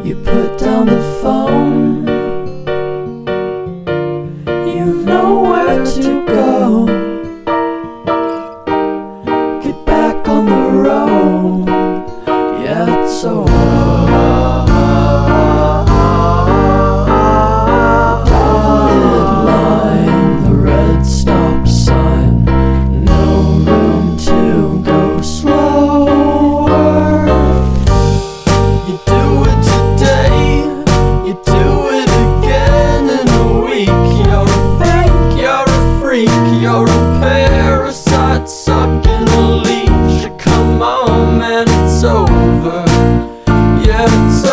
You put down the phone. You've nowhere to go. Get back on the road. Yeah, it's over. You're a parasite sucking a leech. Come on, man, it's over. Yeah, it's over.